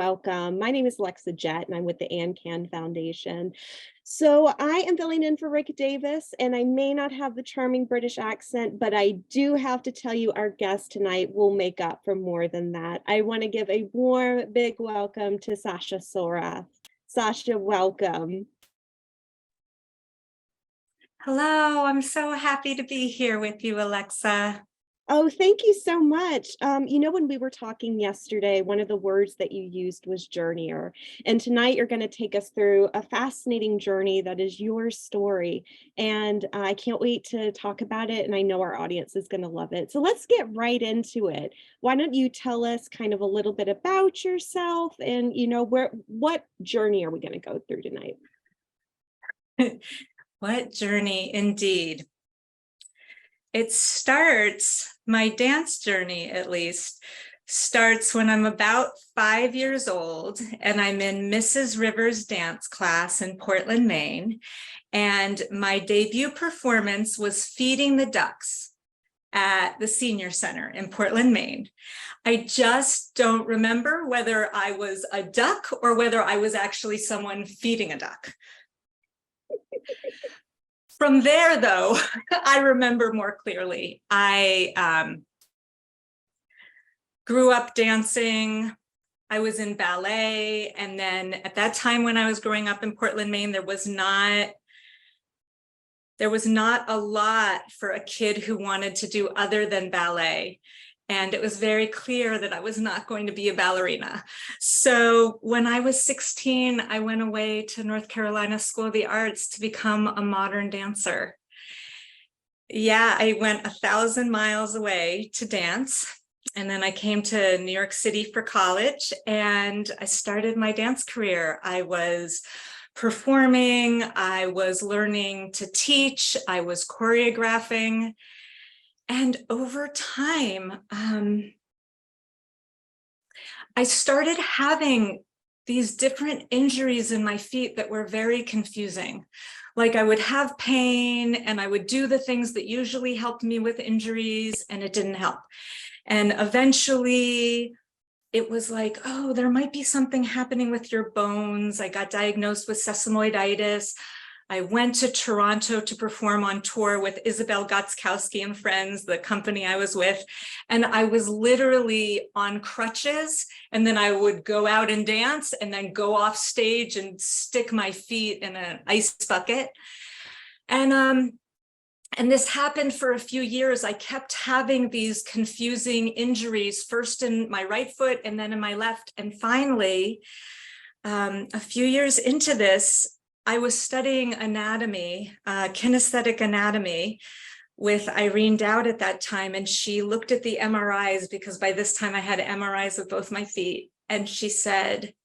welcome. My name is Lexa Jett, and I'm with the ANCAN Foundation. So I am filling in for Rick Davis, and I may not have the charming British accent, but I do have to tell you our guest tonight will make up for more than that. I want to give a warm, big welcome to Sasha Soreff. Sasha, welcome. Hello, I'm so happy to be here with you, Alexa. Oh, thank you so much. When we were talking yesterday, one of the words that you used was journeyer. And tonight you're going to take us through a fascinating journey that is your story. And I can't wait to talk about it. And I know our audience is going to love it. So let's get right into it. Why don't you tell us kind of a little bit about yourself and, what journey are we going to go through tonight? What journey indeed. It starts, my dance journey at least, starts when I'm about 5 years old and I'm in Mrs. Rivers' dance class in Portland, Maine. And my debut performance was Feeding the Ducks at the Senior Center in Portland, Maine. I just don't remember whether I was a duck or whether I was actually someone feeding a duck. From there, though, I remember more clearly. I grew up dancing. I was in ballet. And then at that time when I was growing up in Portland, Maine, there was not a lot for a kid who wanted to do other than ballet. And it was very clear that I was not going to be a ballerina. So when I was 16, I went away to North Carolina School of the Arts to become a modern dancer. Yeah, I went 1,000 miles away to dance. And then I came to New York City for college and I started my dance career. I was performing, I was learning to teach, I was choreographing. And over time, I started having these different injuries in my feet that were very confusing. Like I would have pain and I would do the things that usually helped me with injuries and it didn't help. And eventually it was like, oh, there might be something happening with your bones. I got diagnosed with sesamoiditis. I went to Toronto to perform on tour with Isabel Gotskowski and Friends, the company I was with. And I was literally on crutches. And then I would go out and dance and then go off stage and stick my feet in an ice bucket. And this happened for a few years. I kept having these confusing injuries, first in my right foot and then in my left. And finally, a few years into this, I was studying anatomy, kinesthetic anatomy with Irene Dowd at that time. And she looked at the MRIs because by this time I had MRIs of both my feet. And she said,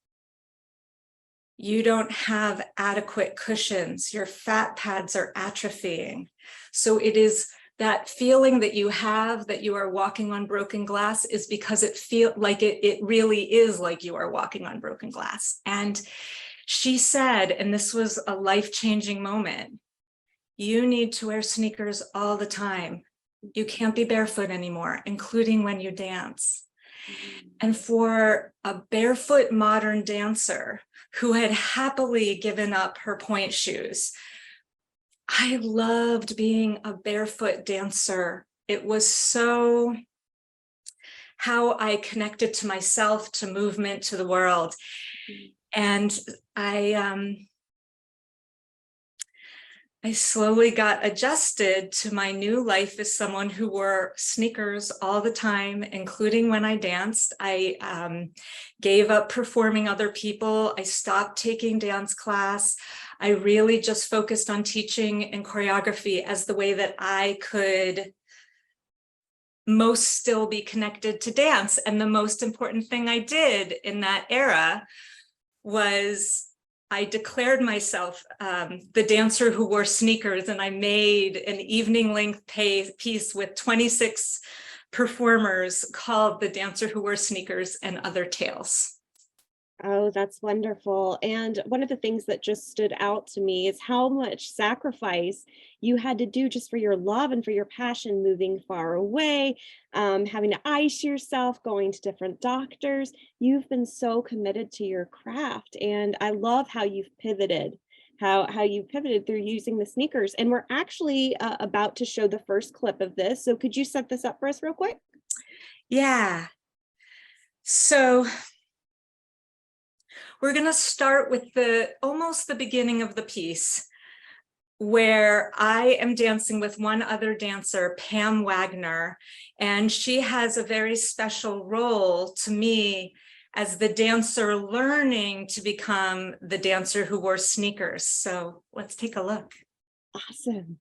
you don't have adequate cushions. Your fat pads are atrophying. So it is that feeling that you have that you are walking on broken glass is because it feels like it really is like you are walking on broken glass. And she said, and this was a life-changing moment, you need to wear sneakers all the time. You can't be barefoot anymore, including when you dance. And for a barefoot modern dancer who had happily given up her point shoes, I loved being a barefoot dancer. It was so how I connected to myself, to movement, to the world. And I slowly got adjusted to my new life as someone who wore sneakers all the time, including when I danced. I gave up performing other people. I stopped taking dance class. I really just focused on teaching and choreography as the way that I could most still be connected to dance. And the most important thing I did in that era was I declared myself the dancer who wore sneakers, and I made an evening length piece with 26 performers called The Dancer Who Wore Sneakers and Other Tales. Oh, that's wonderful. And one of the things that just stood out to me is how much sacrifice you had to do just for your love and for your passion, moving far away, having to ice yourself, going to different doctors. You've been so committed to your craft. And I love how you've pivoted. How you pivoted through using the sneakers. And we're actually about to show the first clip of this. So could you set this up for us real quick? Yeah. So we're going to start with almost the beginning of the piece, where I am dancing with one other dancer, Pam Wagner, and she has a very special role to me as the dancer learning to become the dancer who wore sneakers. So let's take a look. Awesome.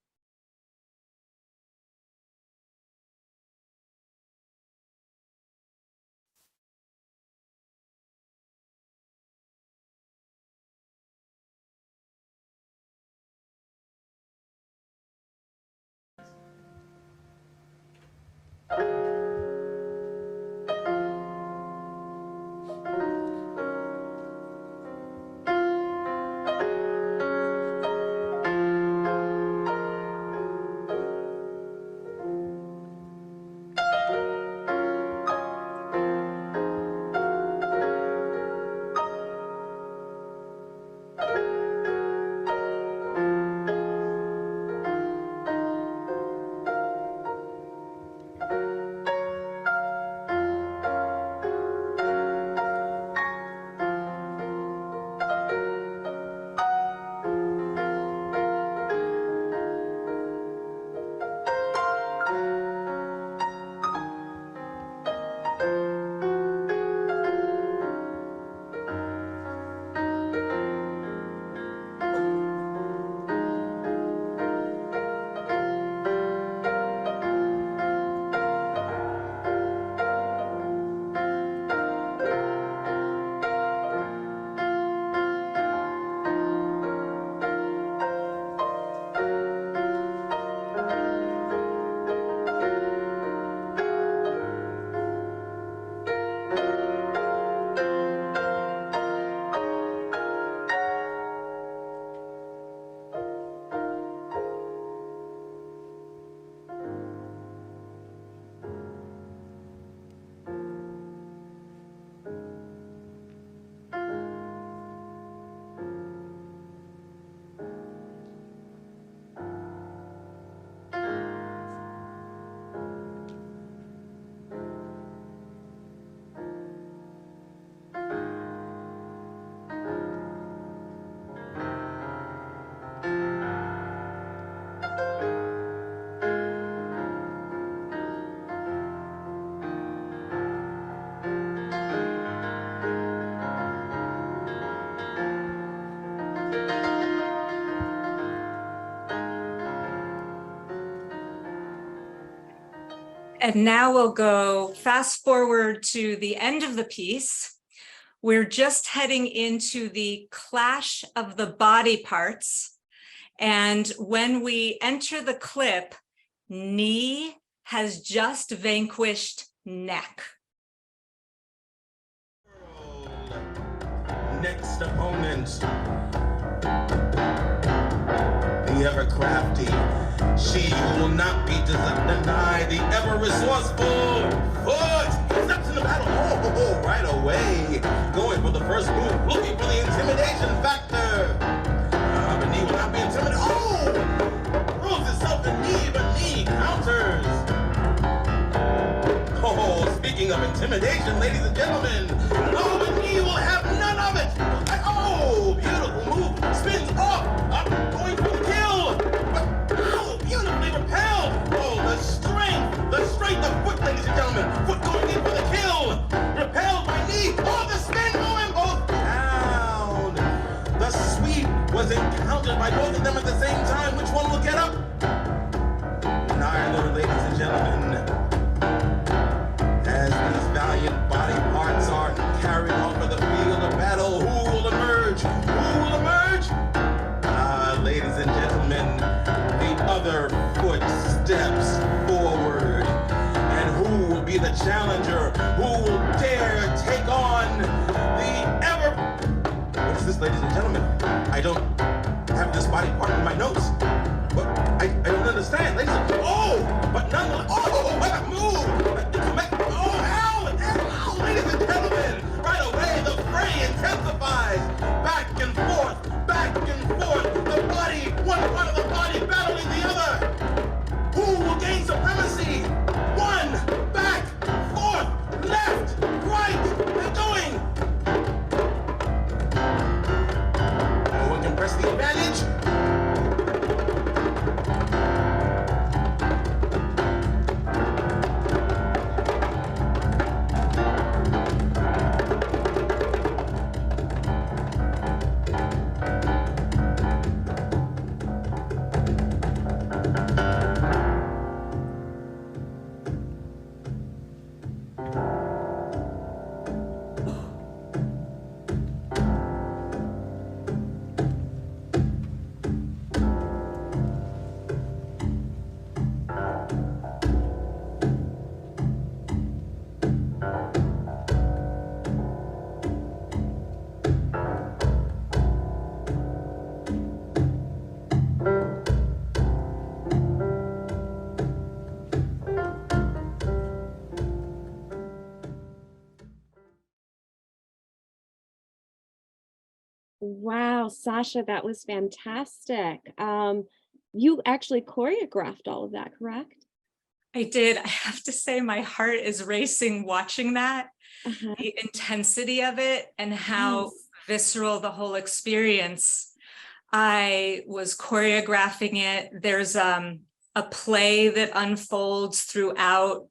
And now we'll go fast forward to the end of the piece. We're just heading into the clash of the body parts. And when we enter the clip, knee has just vanquished neck. Next opponent, the ever crafty, she who will not be denied, the ever resourceful foot steps in the battle, right away, going for the first move, looking for the intimidation factor. But knee will not be intimidated. Proves itself the knee, but knee counters. Speaking of intimidation, ladies and gentlemen, but knee will have none of it. Beautiful move, spins off, up, going for the kill. But beautifully repelled. The strength of foot, ladies and gentlemen. Foot going in for the kill. Repelled by knee. The spin going both down. The sweep was encountered by both of them at the same time. Which one will get up? Neither, ladies and gentlemen. As these valiant body parts are carried off of the field of battle, who will emerge? Who will emerge? Ladies and gentlemen, the other foot steps forward. And who will be the challenger? Who will dare take on the ever this, ladies and gentlemen? I don't have this body part in my notes. But I don't understand, ladies and gentlemen. Oh, but nonetheless, oh, what a move! Oh, ow, ladies and gentlemen. Right away, the fray intensifies. Back and forth, back and forth. The body, one part of the body battling the other. Who will gain supremacy? One, back, forth, left, right, and going. No one can press the advantage. Wow, Sasha, that was fantastic. You actually choreographed all of that, correct? I did. I have to say my heart is racing watching that, Uh-huh. the intensity of it and how Yes. visceral the whole experience. I was choreographing it. There's a play that unfolds throughout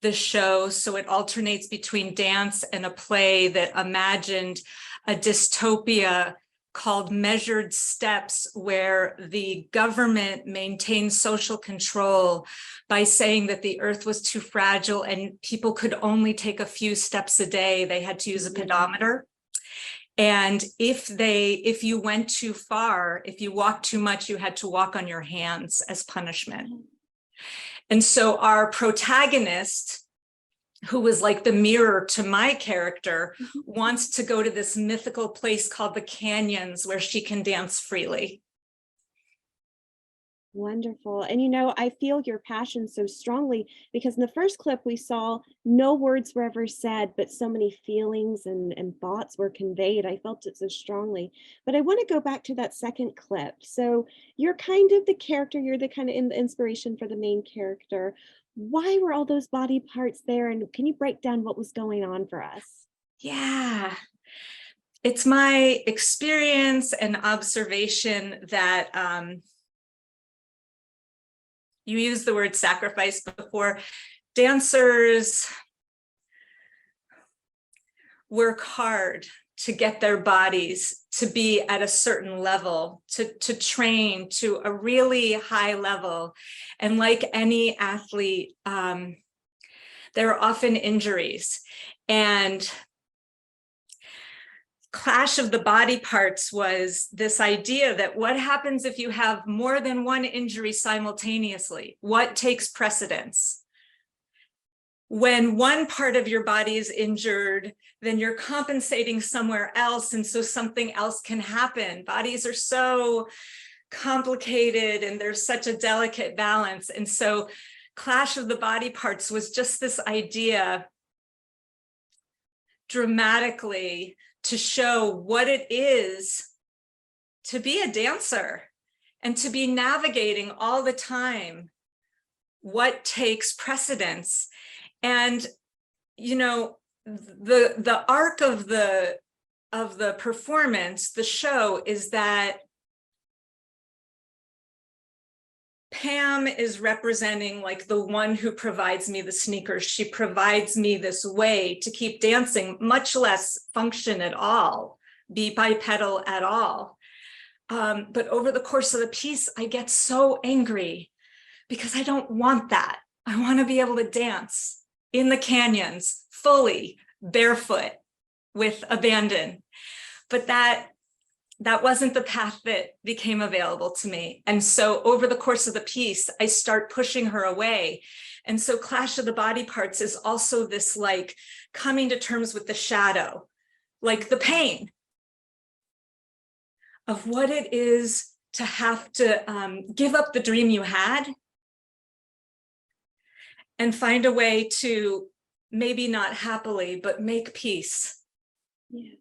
the show. So it alternates between dance and a play that imagined a dystopia called Measured Steps, where the government maintained social control by saying that the earth was too fragile and people could only take a few steps a day. They had to use a pedometer. And if you went too far, if you walked too much, you had to walk on your hands as punishment. And so our protagonist, who was like the mirror to my character, wants to go to this mythical place called the canyons where she can dance freely. Wonderful. And I feel your passion so strongly because in the first clip we saw no words were ever said, but so many feelings and thoughts were conveyed. I felt it so strongly. But I want to go back to that second clip. So you're kind of the character, you're the kind of inspiration for the main character. Why were all those body parts there? And can you break down what was going on for us? Yeah. It's my experience and observation that you used the word sacrifice before. Dancers work hard to get their bodies to be at a certain level, to train to a really high level. And like any athlete, there are often injuries. And Clash of the Body Parts was this idea that what happens if you have more than one injury simultaneously? What takes precedence? When one part of your body is injured, then you're compensating somewhere else, and so something else can happen. Bodies are so complicated and there's such a delicate balance. And so Clash of the Body Parts was just this idea dramatically to show what it is to be a dancer and to be navigating all the time what takes precedence. And the arc of the performance, the show, is that Pam is representing like the one who provides me the sneakers. She provides me this way to keep dancing, much less function at all, be bipedal at all. But over the course of the piece, I get so angry because I don't want that. I want to be able to dance in the canyons, fully barefoot with abandon. But that wasn't the path that became available to me. And so over the course of the piece, I start pushing her away. And so Clash of the Body Parts is also this like coming to terms with the shadow, like the pain. of what it is to have to give up the dream you had and find a way to, maybe not happily, but make peace. Yeah.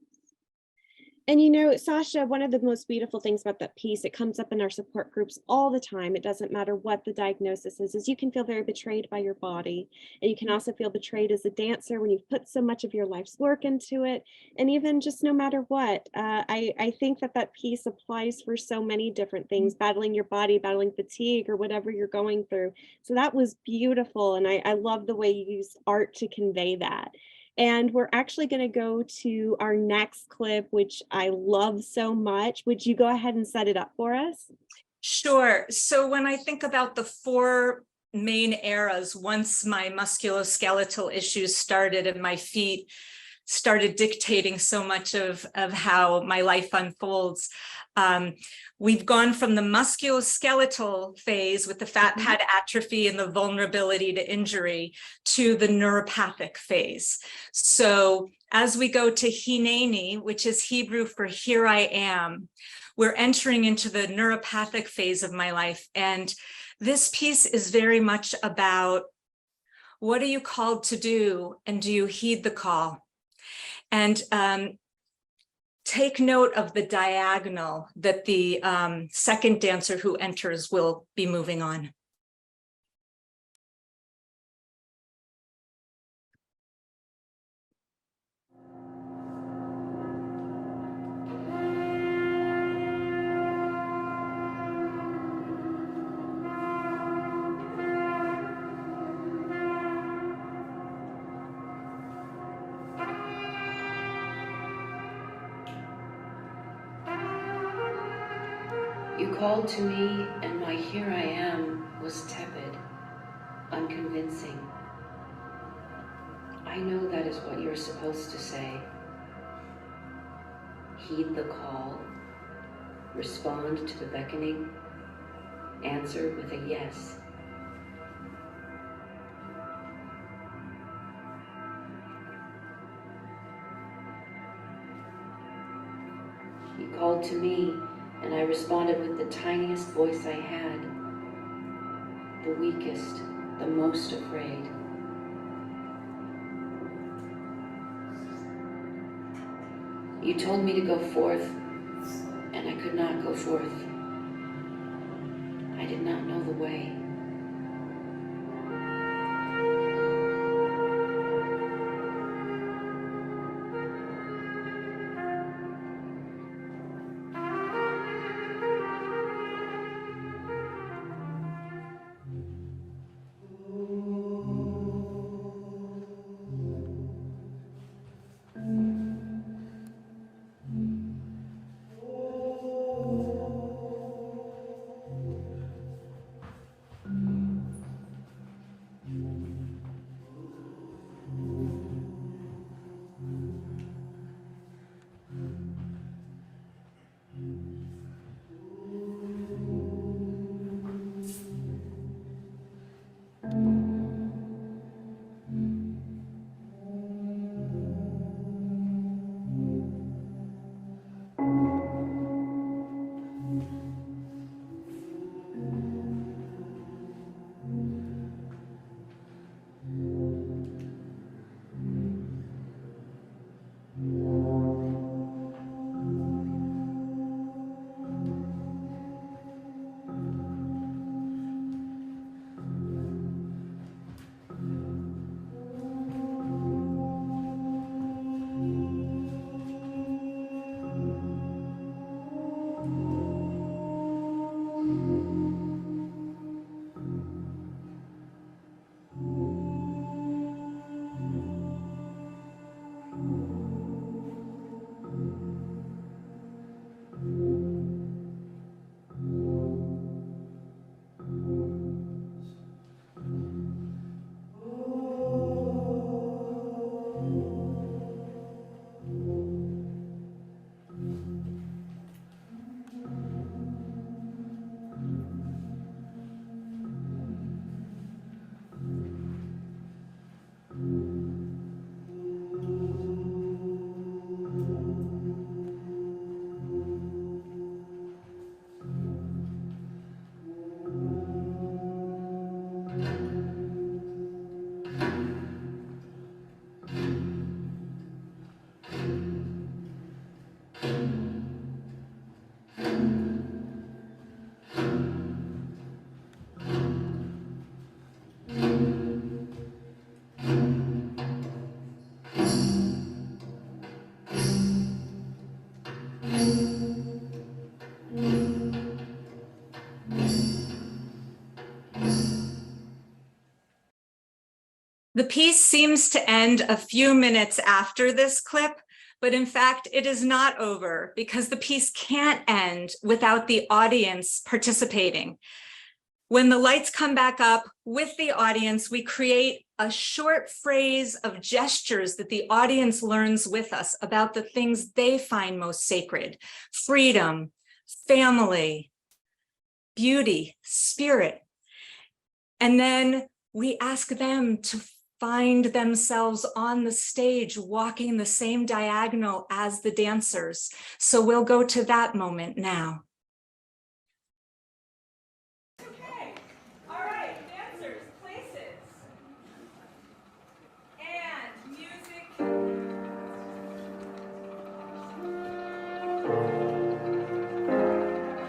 And you know, Sasha, one of the most beautiful things about that piece, it comes up in our support groups all the time. It doesn't matter what the diagnosis is you can feel very betrayed by your body. And you can also feel betrayed as a dancer when you've put so much of your life's work into it. And even just no matter what, I think that that piece applies for so many different things, battling your body, battling fatigue, or whatever you're going through. So that was beautiful. And I love the way you used art to convey that. And we're actually going to go to our next clip, which I love so much. Would you go ahead and set it up for us? Sure. So when I think about the 4 main eras, once my musculoskeletal issues started and my feet started dictating so much of how my life unfolds, we've gone from the musculoskeletal phase with the fat pad atrophy and the vulnerability to injury to the neuropathic phase. So as we go to Hineni, which is Hebrew for here I am, we're entering into the neuropathic phase of my life. And this piece is very much about, what are you called to do? And do you heed the call? And take note of the diagonal that the second dancer who enters will be moving on. You called to me, and my here I am was tepid, unconvincing. I know that is what you're supposed to say. Heed the call, respond to the beckoning, answer with a yes. You called to me, and I responded with the tiniest voice I had, the weakest, the most afraid. You told me to go forth, and I could not go forth. I did not know the way. The piece seems to end a few minutes after this clip, but in fact, it is not over because the piece can't end without the audience participating. When the lights come back up with the audience, we create a short phrase of gestures that the audience learns with us about the things they find most sacred: freedom, family, beauty, spirit. And then we ask them to find themselves on the stage walking the same diagonal as the dancers. So we'll go to that moment now. Okay, all right, dancers, places, and music.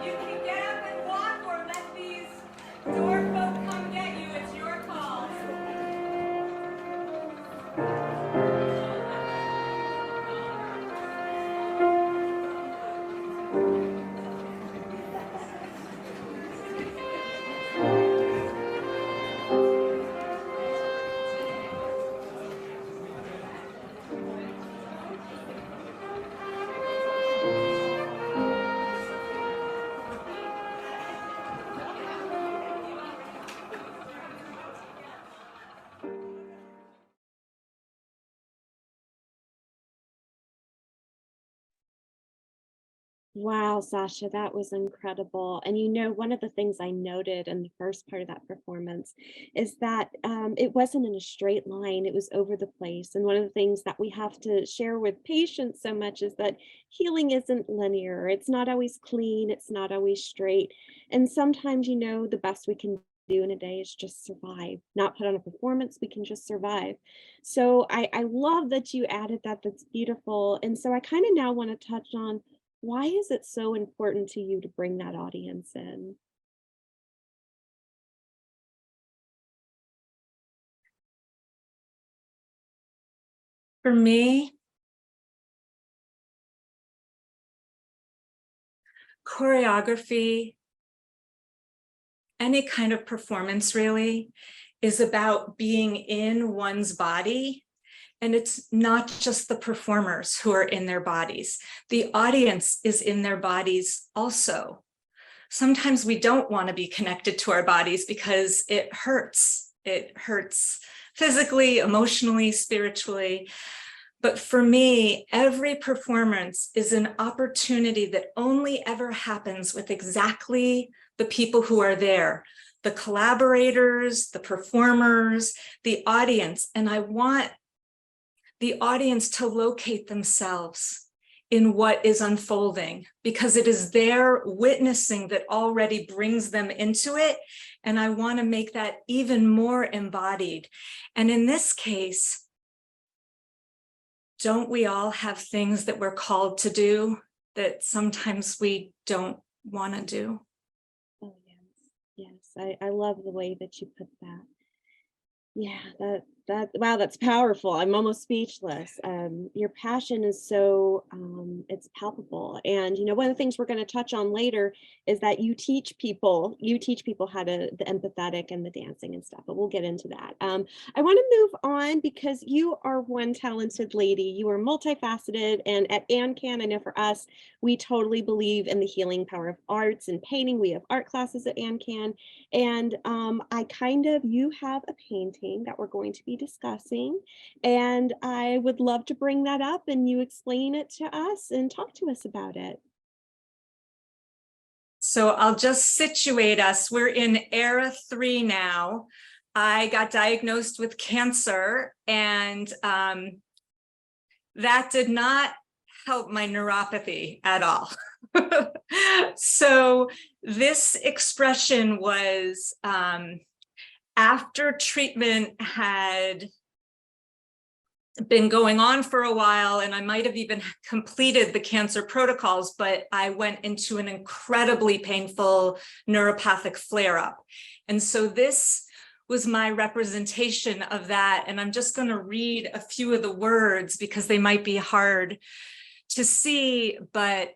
You can get up and walk or let these door folk come get you. It's your call. Wow, Sasha, that was incredible. And you know, one of the things I noted in the first part of that performance is that it wasn't in a straight line, it was over the place. And one of the things that we have to share with patients so much is that healing isn't linear. It's not always clean, it's not always straight. And sometimes, you know, the best we can do in a day is just survive, not put on a performance, we can just survive. So I love that you added that, that's beautiful. And so I kind of now want to touch on, why is it so important to you to bring that audience in? For me, choreography, any kind of performance really, is about being in one's body. And it's not just the performers who are in their bodies. The audience is in their bodies also. Sometimes we don't want to be connected to our bodies because it hurts. It hurts physically, emotionally, spiritually. But for me, every performance is an opportunity that only ever happens with exactly the people who are there, the collaborators, the performers, the audience. And I want the audience to locate themselves in what is unfolding, because it is their witnessing that already brings them into it. And I want to make that even more embodied. And in this case, don't we all have things that we're called to do that sometimes we don't want to do? Oh, yes, yes. I love the way that you put that. Yeah, wow, that's powerful. I'm almost speechless. Your passion is so it's palpable. And you know, one of the things we're going to touch on later is that you teach people how to the empathetic and the dancing and stuff, but we'll get into that. I want to move on because you are one talented lady. You are multifaceted, and at ANCAN, I know for us, we totally believe in the healing power of arts and painting. We have art classes at ANCAN, and you have a painting that we're going to be discussing, and I would love to bring that up and you explain it to us and talk to us about it. So I'll just situate us. We're in era 3 now. I got diagnosed with cancer, and that did not help my neuropathy at all. So this expression was after treatment had been going on for a while, and I might have even completed the cancer protocols, but I went into an incredibly painful neuropathic flare-up. And so this was my representation of that. And I'm just going to read a few of the words because they might be hard to see, but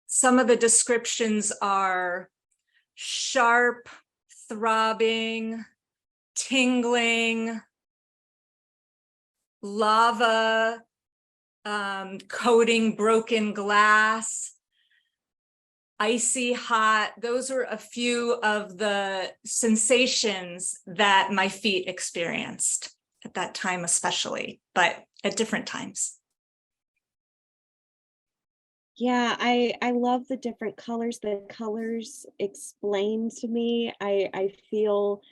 some of the descriptions are sharp, throbbing, tingling, lava, coating broken glass, icy hot. Those are a few of the sensations that my feet experienced at that time, especially, but at different times. Yeah, I love the different colors. The colors explain to me. I feel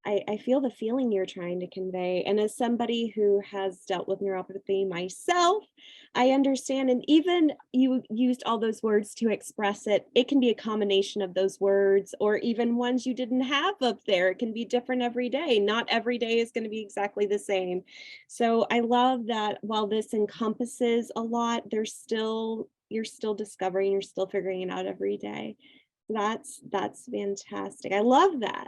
the feeling you're trying to convey. And as somebody who has dealt with neuropathy myself, I understand. And even you used all those words to express it. It can be a combination of those words or even ones you didn't have up there. It can be different every day. Not every day is going to be exactly the same. So I love that while this encompasses a lot, you're still discovering, you're still figuring it out every day. That's fantastic. I love that.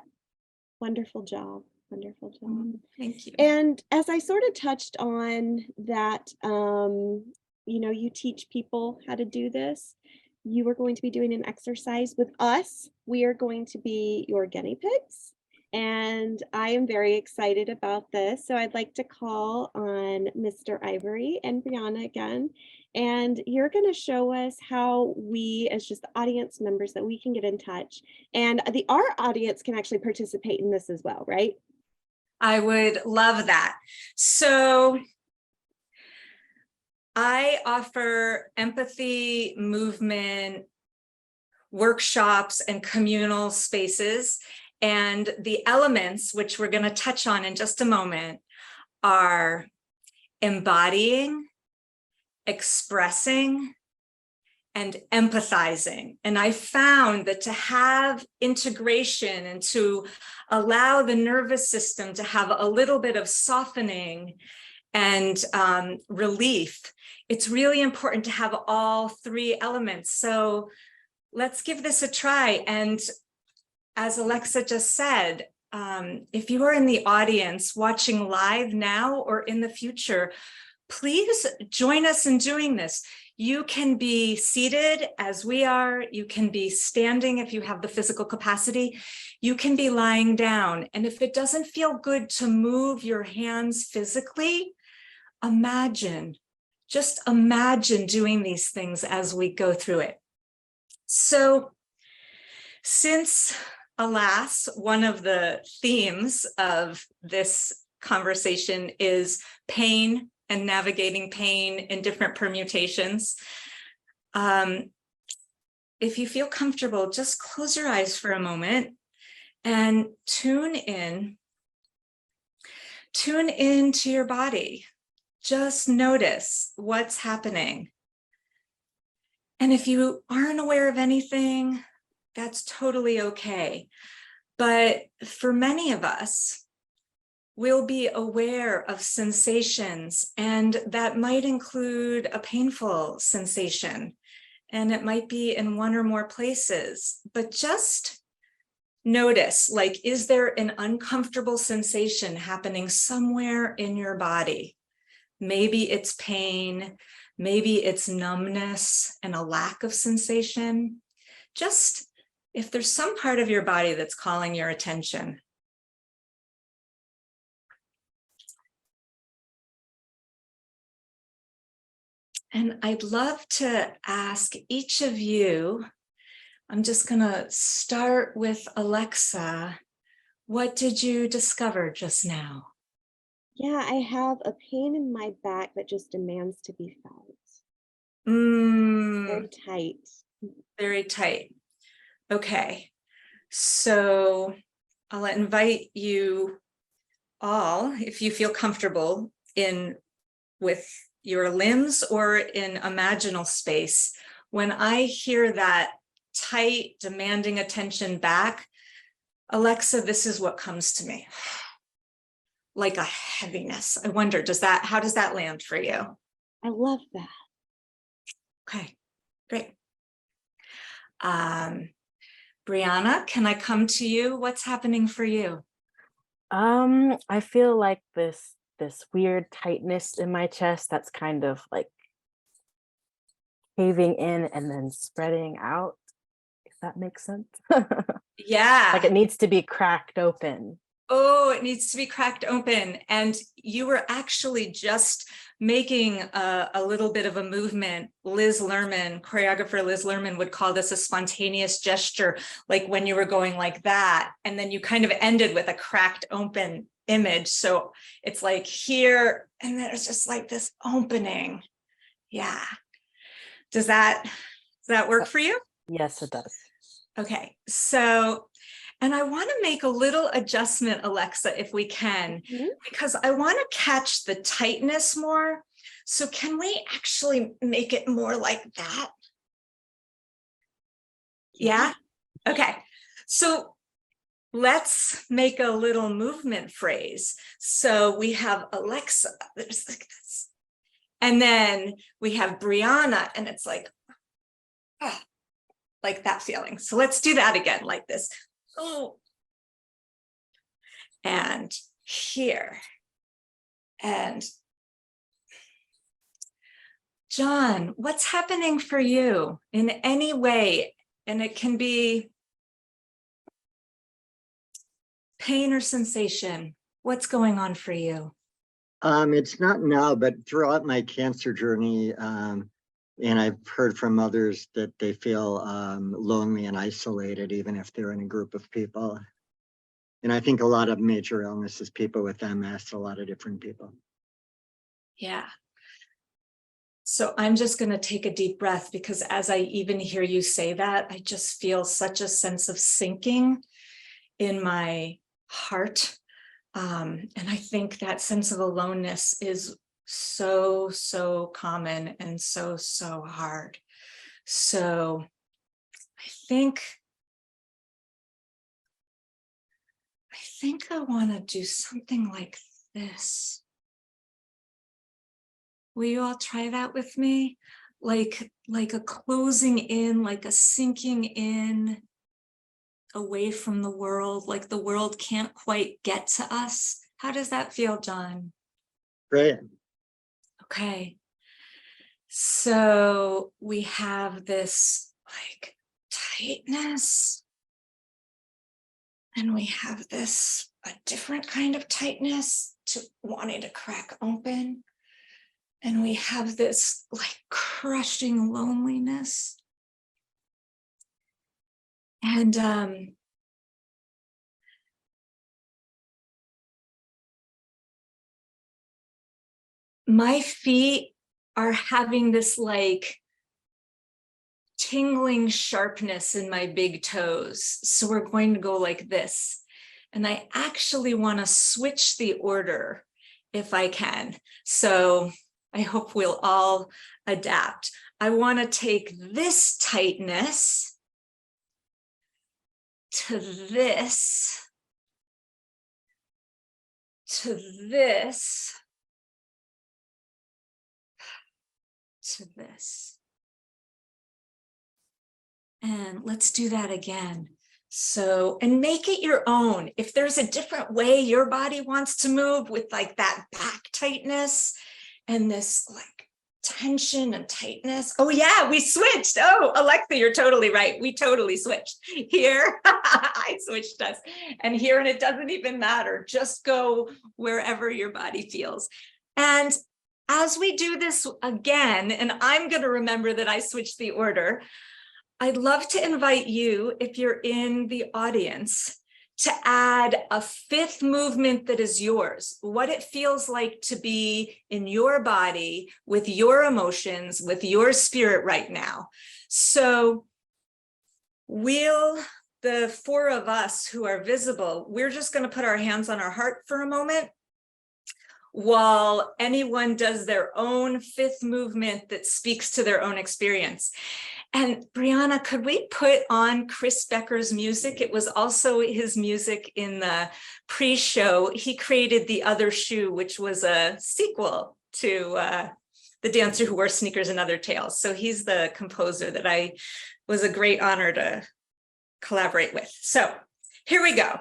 Wonderful job. Wonderful job. Thank you. And as I sort of touched on that, you teach people how to do this. You are going to be doing an exercise with us. We are going to be your guinea pigs. And I am very excited about this. So I'd like to call on Mr. Ivory and Brianna again. And you're going to show us how we, as just the audience members, that we can get in touch. And our audience can actually participate in this as well, right? I would love that. So I offer empathy, movement, workshops, and communal spaces. And the elements, which we're going to touch on in just a moment, are embodying, expressing, and empathizing. And I found that to have integration and to allow the nervous system to have a little bit of softening and relief, it's really important to have all three elements. So let's give this a try. And as Alexa just said, if you are in the audience watching live now or in the future, please join us in doing this. You can be seated as we are. You can be standing if you have the physical capacity. You can be lying down. And if it doesn't feel good to move your hands physically, just imagine doing these things as we go through it. So since, alas, one of the themes of this conversation is pain and navigating pain in different permutations. If you feel comfortable, just close your eyes for a moment and tune in to your body. Just notice what's happening. And if you aren't aware of anything, that's totally okay. But for many of us, we'll be aware of sensations, and that might include a painful sensation, and it might be in one or more places. But just notice, like, is there an uncomfortable sensation happening somewhere in your body? Maybe it's pain, maybe it's numbness and a lack of sensation. Just if there's some part of your body that's calling your attention. And I'd love to ask each of you, I'm just going to start with Alexa. What did you discover just now? Yeah, I have a pain in my back that just demands to be felt. Very tight. Very tight. Okay. So I'll invite you all, if you feel comfortable with your limbs or in imaginal space. When I hear that tight, demanding attention back, Alexa, this is what comes to me. Like a heaviness. I wonder, how does that land for you? I love that. Okay, great. Brianna, can I come to you? What's happening for you? I feel like this weird tightness in my chest that's kind of like caving in and then spreading out, if that makes sense. Yeah. Like it needs to be cracked open. Oh, it needs to be cracked open. And you were actually just making a little bit of a movement. Liz Lerman, choreographer Liz Lerman, would call this a spontaneous gesture, like when you were going like that, and then you kind of ended with a cracked open image. So it's like here, and then it's just like this opening. Yeah. Does that work for you? Yes, it does. Okay, so, and I want to make a little adjustment, Alexa, if we can, because I want to catch the tightness more. So can we actually make it more like that? Yeah? Okay, so let's make a little movement phrase. So we have Alexa, there's like this. And then we have Brianna, and it's like that feeling. So let's do that again, like this. Oh, and here, and John, what's happening for you in any way? And it can be pain or sensation. What's going on for you? It's not now, but throughout my cancer journey, and I've heard from others that they feel lonely and isolated, even if they're in a group of people. And I think a lot of major illnesses, people with MS, a lot of different people. Yeah. So I'm just going to take a deep breath, because as I even hear you say that, I just feel such a sense of sinking in my heart. And I think that sense of aloneness is so, so common and so, so hard. So I think I want to do something like this. Will you all try that with me? Like a closing in, like a sinking in away from the world, like the world can't quite get to us. How does that feel, John? Great. Okay. So we have this like tightness, and we have this a different kind of tightness to wanting to crack open. And we have this like crushing loneliness. And my feet are having this like tingling sharpness in my big toes. So we're going to go like this. And I actually want to switch the order if I can. So I hope we'll all adapt. I want to take this tightness to this, to this, to this. And let's do that again. So, and make it your own. If there's a different way your body wants to move with like that back tightness and this like tension and tightness. Oh yeah, we switched. Oh, Alexa, you're totally right. We totally switched. Here, I switched us. And here, and it doesn't even matter. Just go wherever your body feels. And as we do this again, and I'm going to remember that I switched the order, I'd love to invite you, if you're in the audience, to add a fifth movement that is yours, what it feels like to be in your body with your emotions, with your spirit right now. So the four of us who are visible, we're just going to put our hands on our heart for a moment while anyone does their own fifth movement that speaks to their own experience. And Brianna, could we put on Chris Becker's music? It was also his music in the pre-show. He created The Other Shoe, which was a sequel to The Dancer Who Wore Sneakers and Other Tales. So he's the composer that I was a great honor to collaborate with. So here we go.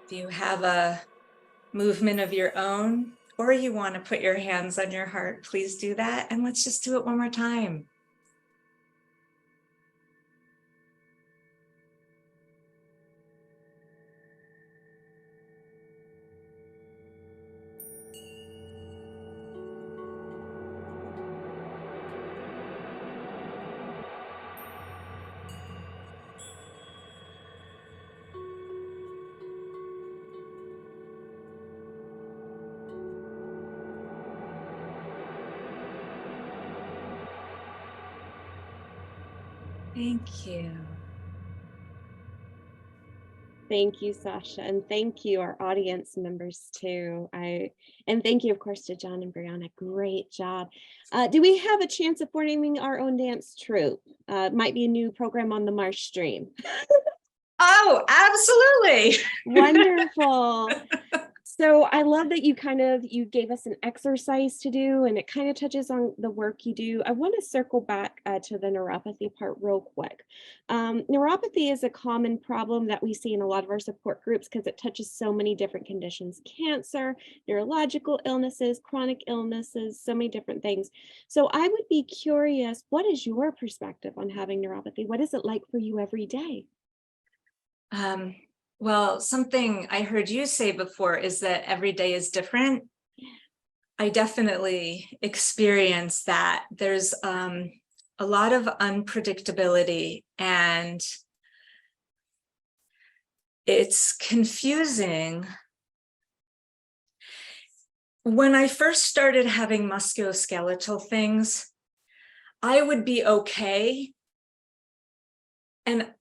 If you have a movement of your own, or you want to put your hands on your heart, please do that. And let's just do it one more time. Thank you. Thank you, Sasha, and thank you, our audience members too. And thank you, of course, to John and Brianna. Great job. Do we have a chance of forming our own dance troupe? Might be a new program on the Marsh Stream. Oh, absolutely. Wonderful. So I love that you gave us an exercise to do, and it kind of touches on the work you do. I want to circle back to the neuropathy part real quick. Neuropathy is a common problem that we see in a lot of our support groups because it touches so many different conditions: cancer, neurological illnesses, chronic illnesses, so many different things. So I would be curious, what is your perspective on having neuropathy? What is it like for you every day? Well, something I heard you say before is that every day is different. I definitely experience that. There's a lot of unpredictability, and it's confusing. When I first started having musculoskeletal things, I would be okay. And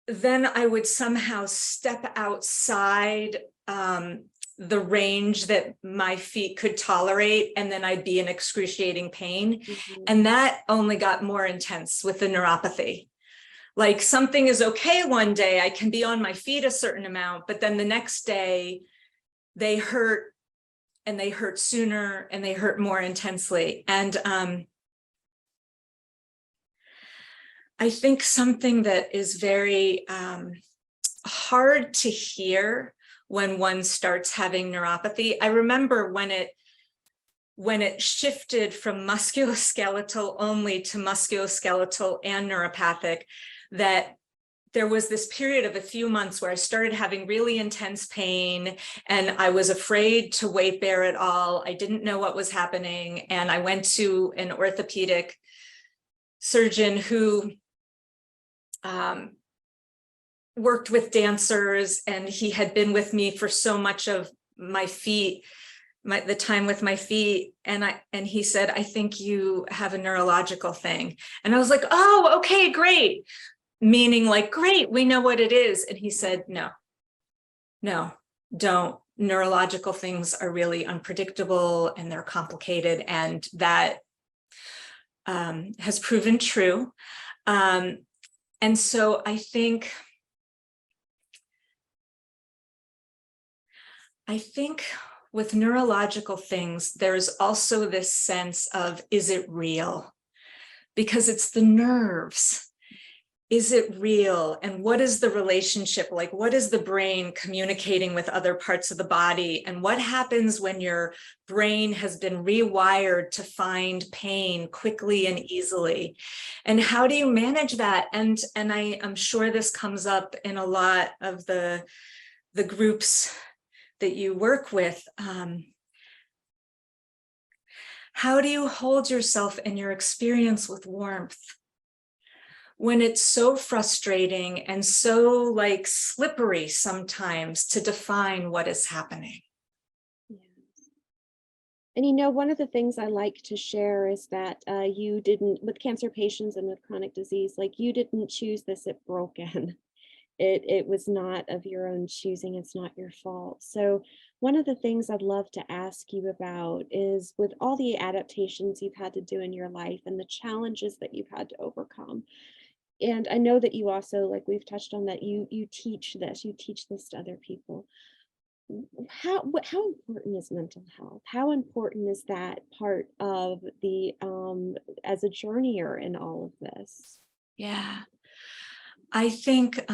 then I would somehow step outside the range that my feet could tolerate, and then I'd be in excruciating pain. Mhm. And that only got more intense with the neuropathy. Like, something is okay one day, I can be on my feet a certain amount, but then the next day they hurt, and they hurt sooner, and they hurt more intensely. And I think something that is very hard to hear when one starts having neuropathy. I remember when it shifted from musculoskeletal only to musculoskeletal and neuropathic, that there was this period of a few months where I started having really intense pain, and I was afraid to weight bear at all. I didn't know what was happening. And I went to an orthopedic surgeon who worked with dancers, and he had been with me for so much of my feet, the time with my feet. And he said, I think you have a neurological thing. And I was like, oh, okay, great. Meaning like, great, we know what it is. And he said, no, don't. Neurological things are really unpredictable, and they're complicated. And that has proven true. And so I think with neurological things, there's also this sense of, is it real? Because it's the nerves. Is it real? And what is the relationship? Like, what is the brain communicating with other parts of the body? And what happens when your brain has been rewired to find pain quickly and easily? And how do you manage that? And I am sure this comes up in a lot of the groups that you work with. How do you hold yourself and your experience with warmth when it's so frustrating and so like slippery sometimes to define what is happening? Yes. And one of the things I like to share is that you didn't, with cancer patients and with chronic disease, like, you didn't choose this, it broke in. It was not of your own choosing. It's not your fault. So one of the things I'd love to ask you about is, with all the adaptations you've had to do in your life and the challenges that you've had to overcome, and I know that you also, like we've touched on, that you teach this to other people. How important is mental health? How important is that part of the as a journeyer in all of this? Yeah, I think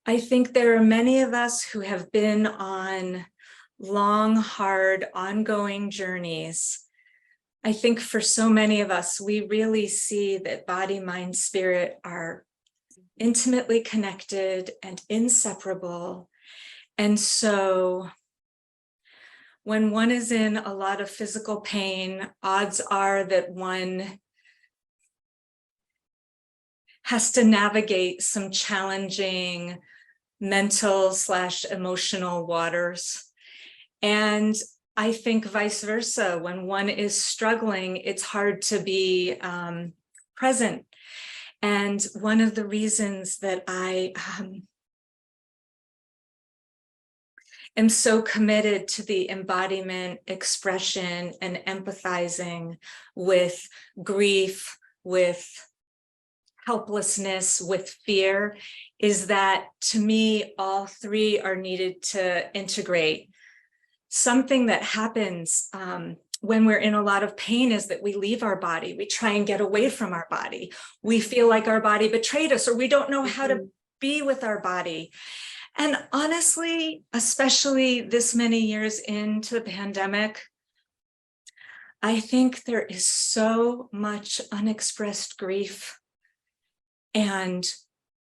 I think there are many of us who have been on long, hard, ongoing journeys. I think for so many of us, we really see that body, mind, spirit are intimately connected and inseparable. And so when one is in a lot of physical pain, odds are that one has to navigate some challenging mental/emotional waters. And I think vice versa, when one is struggling, it's hard to be present. And one of the reasons that I am so committed to the embodiment, expression, and empathizing with grief, with helplessness, with fear, is that to me, all three are needed to integrate. Something that happens when we're in a lot of pain is that we leave our body. We try and get away from our body. We feel like our body betrayed us, or we don't know how to be with our body. And honestly, especially this many years into the pandemic, I think there is so much unexpressed grief and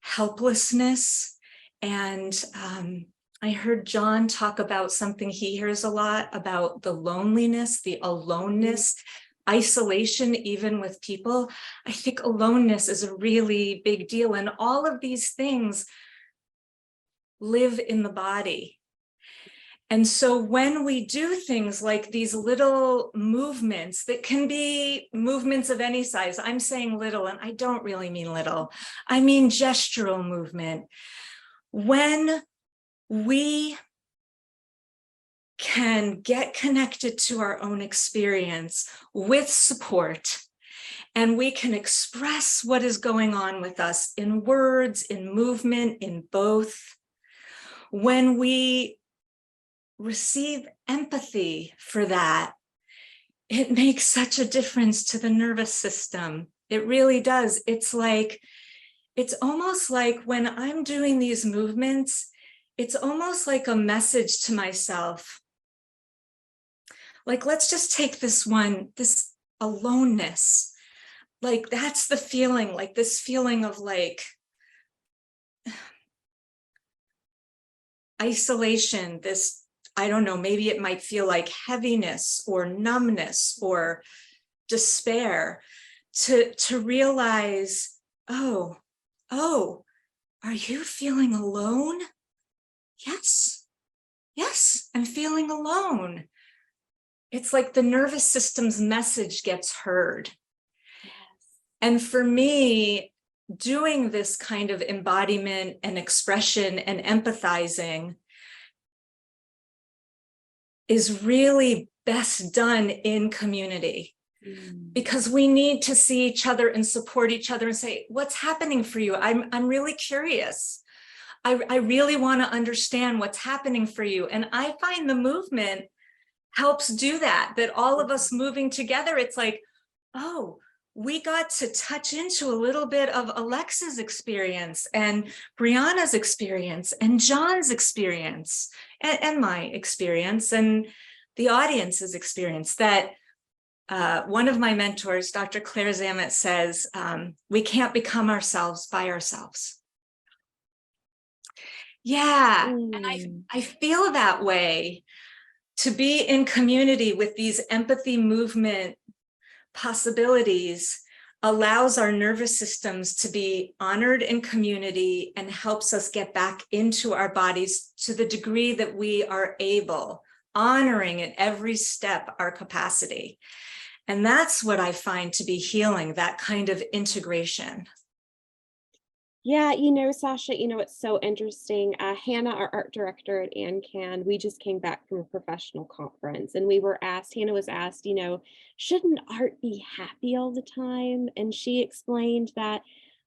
helplessness. And I heard John talk about something he hears a lot about the loneliness, the aloneness, isolation, even with people. I think aloneness is a really big deal. And all of these things live in the body. And so when we do things like these little movements that can be movements of any size, I'm saying little, and I don't really mean little, I mean gestural movement. When we can get connected to our own experience with support, and we can express what is going on with us in words, in movement, in both. When we receive empathy for that, it makes such a difference to the nervous system. It really does. It's almost like when I'm doing these movements, it's almost like a message to myself. Like, let's just take this one, this aloneness. Like, that's the feeling, like this feeling of like isolation, this, I don't know, maybe it might feel like heaviness or numbness or despair, to realize, oh, are you feeling alone? Yes, I'm feeling alone. It's like the nervous system's message gets heard. Yes. And for me, doing this kind of embodiment and expression and empathizing is really best done in community, because we need to see each other and support each other and say, what's happening for you? I'm really curious. I really want to understand what's happening for you. And I find the movement helps do that all of us moving together, it's like, oh, we got to touch into a little bit of Alexa's experience and Brianna's experience and John's experience and my experience and the audience's experience. That one of my mentors, Dr. Claire Zammit, says, we can't become ourselves by ourselves. Yeah, and I feel that way. To be in community with these empathy movement possibilities allows our nervous systems to be honored in community and helps us get back into our bodies to the degree that we are able, honoring at every step our capacity. And that's what I find to be healing, that kind of integration. Yeah, Sasha, it's so interesting. Hannah, our art director at ANCAN, we just came back from a professional conference, and Hannah was asked, shouldn't art be happy all the time? And she explained that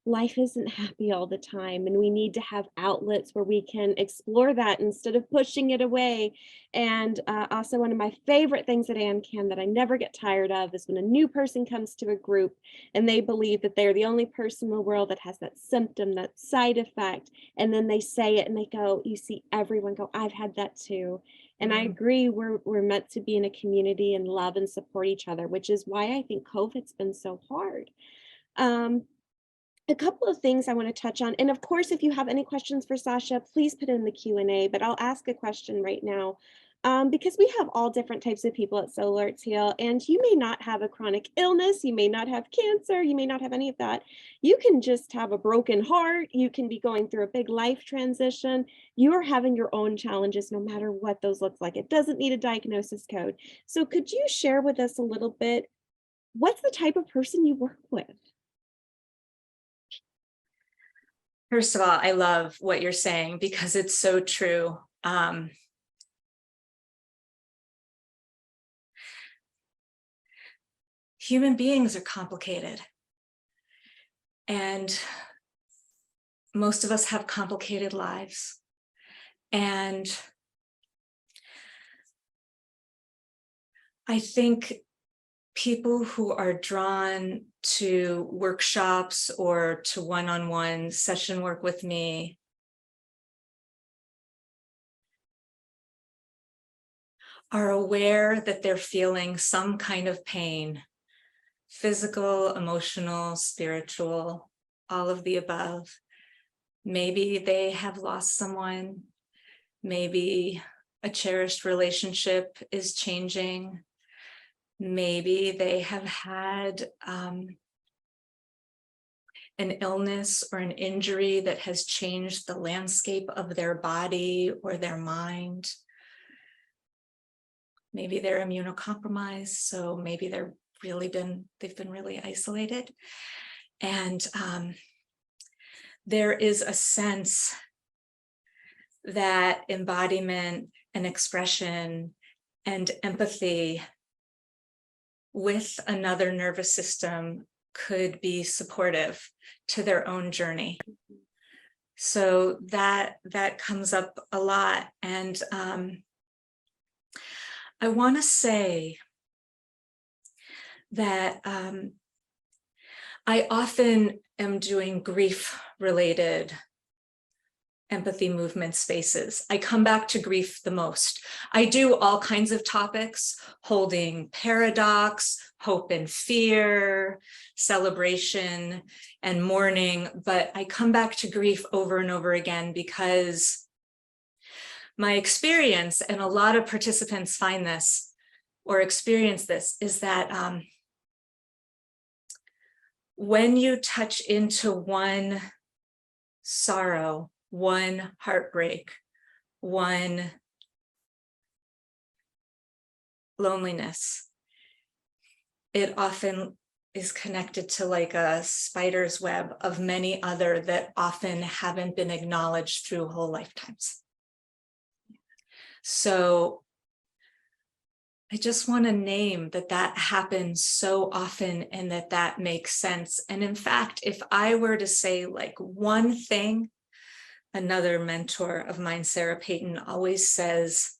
life isn't happy all the time, and we need to have outlets where we can explore that instead of pushing it away. And also, one of my favorite things at ANCAN that I never get tired of is when a new person comes to a group and they believe that they're the only person in the world that has that symptom, that side effect, and then they say it and they go, you see everyone go, I've had that too. And I agree, we're meant to be in a community and love and support each other, which is why I think COVID's been so hard. A couple of things I want to touch on. And of course, if you have any questions for Sasha, please put it in the Q&A, but I'll ask a question right now. Because we have all different types of people at Soul Arts Heal, and you may not have a chronic illness, you may not have cancer, you may not have any of that. You can just have a broken heart, you can be going through a big life transition. You are having your own challenges no matter what those look like. It doesn't need a diagnosis code. So could you share with us a little bit, what's the type of person you work with? First of all, I love what you're saying because it's so true. Human beings are complicated, and most of us have complicated lives. And I think people who are drawn to workshops or to one-on-one session work with me are aware that they're feeling some kind of pain, physical, emotional, spiritual, all of the above. Maybe they have lost someone. Maybe a cherished relationship is changing. Maybe they have had an illness or an injury that has changed the landscape of their body or their mind. Maybe they're immunocompromised, so maybe they've been really isolated. And there is a sense that embodiment and expression and empathy with another nervous system could be supportive to their own journey. So that comes up a lot. And I want to say that I often am doing grief-related empathy movement spaces. I come back to grief the most. I do all kinds of topics, holding paradox, hope and fear, celebration, and mourning, but I come back to grief over and over again because my experience, and a lot of participants find this or experience this, is that when you touch into one sorrow, one heartbreak, one loneliness, it often is connected to like a spider's web of many other that often haven't been acknowledged through whole lifetimes. So I just want to name that happens so often and that makes sense. And in fact, if I were to say like one thing, another mentor of mine, Sarah Payton, always says,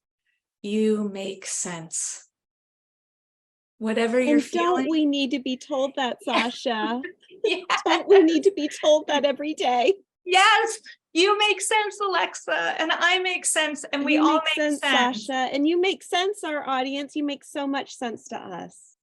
you make sense. Whatever you're feeling. Don't we need to be told that, Sasha? Yes. Don't we need to be told that every day? Yes, you make sense, Alexa, and I make sense, and we all make sense. Sasha, and you make sense, our audience. You make so much sense to us.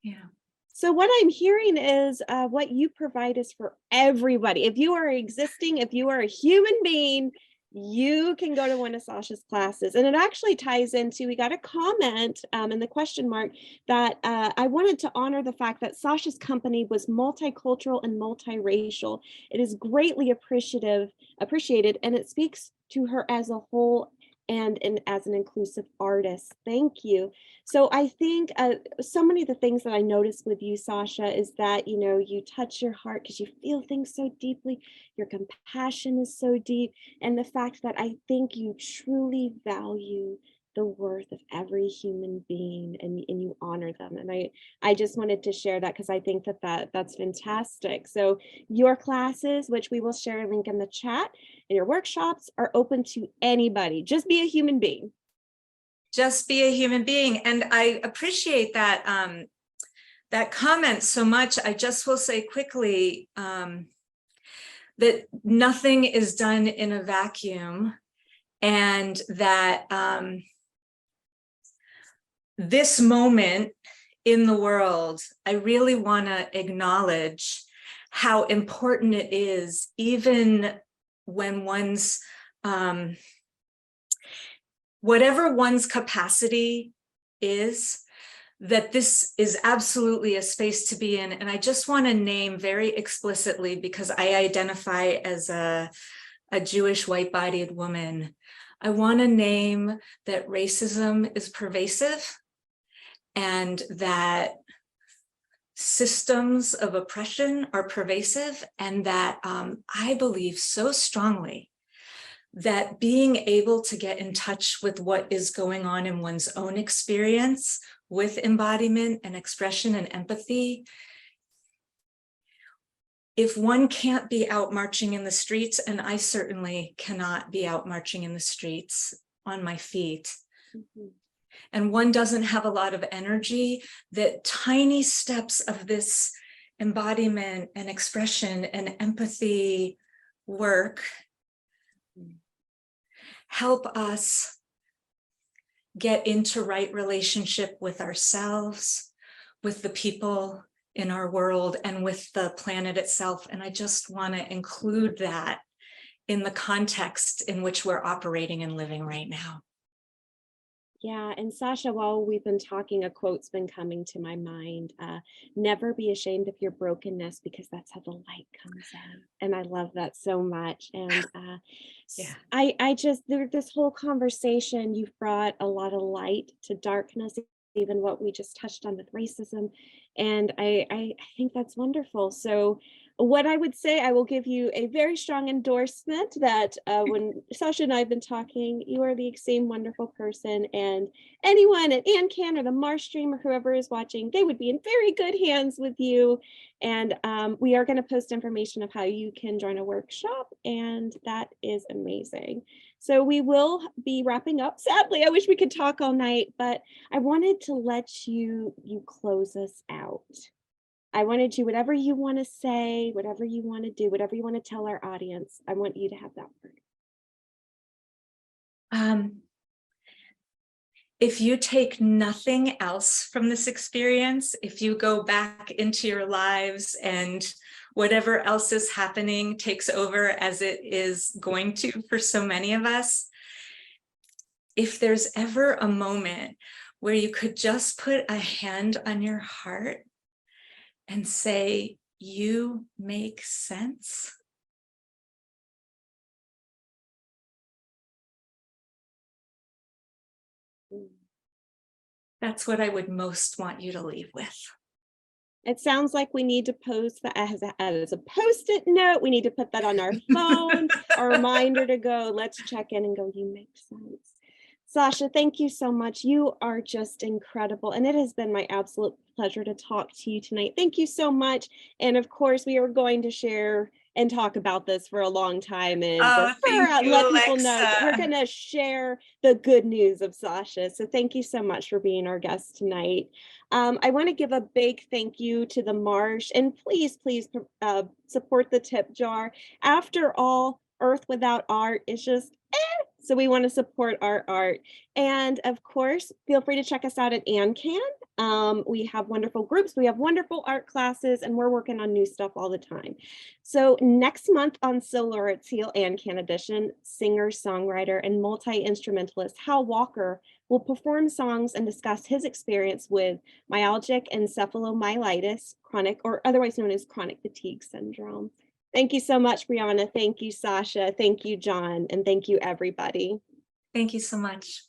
Yeah. So what I'm hearing is what you provide is for everybody. If you are existing, if you are a human being, you can go to one of Sasha's classes. And it actually ties into, we got a comment in the question mark that I wanted to honor the fact that Sasha's company was multicultural and multiracial. It is greatly appreciated, and it speaks to her as a whole and as an inclusive artist. Thank you. So I think so many of the things that I noticed with you, Sasha, is that, you know, you touch your heart because you feel things so deeply. Your compassion is so deep. And the fact that I think you truly value the worth of every human being, and you honor them. And I just wanted to share that because I think that's fantastic. So your classes, which we will share a link in the chat, and your workshops are open to anybody. Just be a human being. Just be a human being. And I appreciate that that comment so much. I just will say quickly that nothing is done in a vacuum, and that this moment in the world, I really want to acknowledge how important it is, even when one's, whatever one's capacity is, that this is absolutely a space to be in. And I just want to name very explicitly, because I identify as a Jewish white-bodied woman, I want to name that racism is pervasive, and that systems of oppression are pervasive, and that I believe so strongly that being able to get in touch with what is going on in one's own experience with embodiment and expression and empathy, if one can't be out marching in the streets, and I certainly cannot be out marching in the streets on my feet, and one doesn't have a lot of energy, that tiny steps of this embodiment and expression and empathy work help us get into right relationship with ourselves, with the people in our world, and with the planet itself. And I just want to include that in the context in which we're operating and living right now. Yeah, and Sasha, while we've been talking, a quote's been coming to my mind. Never be ashamed of your brokenness, because that's how the light comes in. And I love that so much. And Yeah. I just, this whole conversation, you've brought a lot of light to darkness, even what we just touched on with racism. And I think that's wonderful. So what I would say, I will give you a very strong endorsement that when Sasha and I have been talking, you are the same wonderful person, and anyone at ANCAN or the Marsh Stream or whoever is watching, they would be in very good hands with you. And we are going to post information of how you can join a workshop, and that is amazing. So we will be wrapping up. Sadly, I wish we could talk all night, but I wanted to let you close us out. I wanted you, whatever you want to say, whatever you want to do, whatever you want to tell our audience, I want you to have that word. If you take nothing else from this experience, if you go back into your lives and whatever else is happening takes over, as it is going to for so many of us, if there's ever a moment where you could just put a hand on your heart and say, you make sense. That's what I would most want you to leave with. It sounds like we need to post that as a Post-it note. We need to put that on our phone, a reminder to go, let's check in and go, you make sense. Sasha, thank you so much. You are just incredible. And it has been my absolute pleasure to talk to you tonight. Thank you so much. And of course, we are going to share and talk about this for a long time, and let people know that we're going to share the good news of Sasha. So thank you so much for being our guest tonight. I want to give a big thank you to the Marsh, and please support the tip jar. After all, Earth without art is just so we want to support our art. And of course, feel free to check us out at ANCAN. We have wonderful groups, we have wonderful art classes, and we're working on new stuff all the time. So next month on Solar at Teal ANCAN edition, singer, songwriter, and multi-instrumentalist Hal Walker will perform songs and discuss his experience with myalgic encephalomyelitis, chronic, or otherwise known as chronic fatigue syndrome. Thank you so much, Brianna. Thank you, Sasha. Thank you, John. And thank you, everybody. Thank you so much.